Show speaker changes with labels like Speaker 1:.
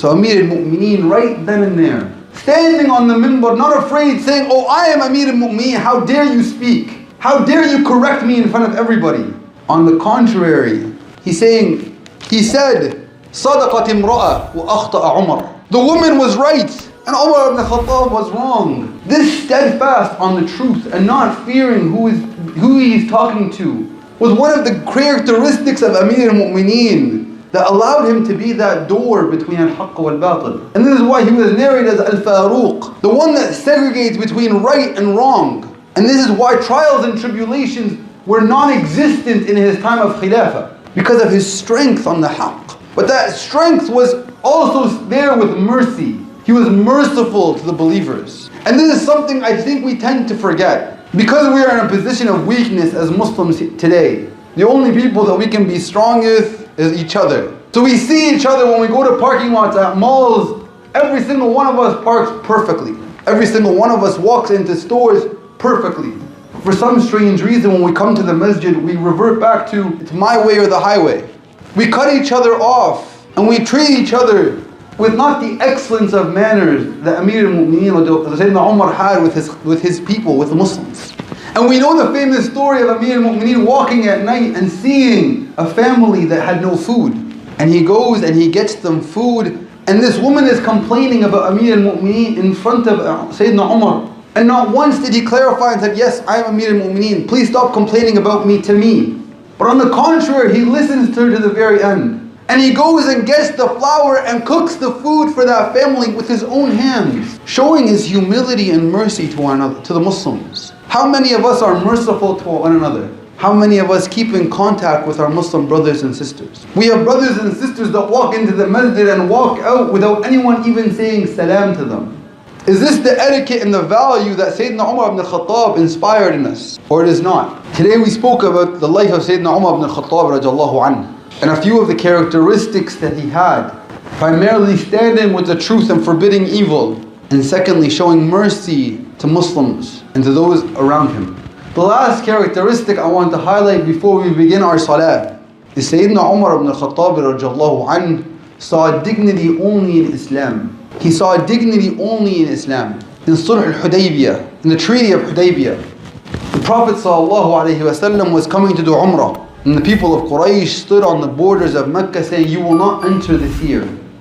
Speaker 1: So Amir al-Mu'mineen right then and there, standing on the minbar, not afraid, saying, oh, I am Amir al-Mu'mineen, how dare you speak? How dare you correct me in front of everybody? On the contrary, he said, صدقت امرأة وأخطأ عمر. The woman was right and Umar ibn al-Khattab was wrong. This steadfast on the truth and not fearing who he's talking to was one of the characteristics of Amir al-Mu'mineen that allowed him to be that door between al-haqq wal-batil. And this is why he was narrated as al-Faruq, the one that segregates between right and wrong. And this is why trials and tribulations were non-existent in his time of khilafah, because of his strength on the haqq. But that strength was also there with mercy. He was merciful to the believers. And this is something I think we tend to forget. Because we are in a position of weakness as Muslims today, the only people that we can be strong with is each other. So we see each other when we go to parking lots at malls. Every single one of us parks perfectly. Every single one of us walks into stores perfectly. For some strange reason, when we come to the masjid, we revert back to it's my way or the highway. We cut each other off and we treat each other with not the excellence of manners that Amir al-Mu'mineen Sayyidina Umar had with his people, with the Muslims. And we know the famous story of Amir al-Mu'mineen walking at night and seeing a family that had no food. And he goes and he gets them food, and this woman is complaining about Amir al-Mu'mineen in front of Sayyidina Umar. And not once did he clarify and said, yes, I am Amir al-Mu'mineen, please stop complaining about me to me. But on the contrary, he listens to her to the very end. And he goes and gets the flour and cooks the food for that family with his own hands, showing his humility and mercy to one another, to the Muslims. How many of us are merciful to one another? How many of us keep in contact with our Muslim brothers and sisters? We have brothers and sisters that walk into the masjid and walk out without anyone even saying salam to them. Is this the etiquette and the value that Sayyidina Umar ibn al-Khattab inspired in us? Or it is not? Today we spoke about the life of Sayyidina Umar ibn al-Khattab radiallahu anhu, and a few of the characteristics that he had. Primarily standing with the truth and forbidding evil. And secondly, showing mercy to Muslims and to those around him. The last characteristic I want to highlight before we begin our salah is Sayyidina Umar ibn al-Khattab radiallahu anhu saw dignity only in Islam. He saw dignity only in Islam. In Sulh al-Hudaybiyah, in the Treaty of Hudaybiyah, the Prophet ﷺ was coming to do Umrah. And the people of Quraysh stood on the borders of Mecca saying, you will not enter this year.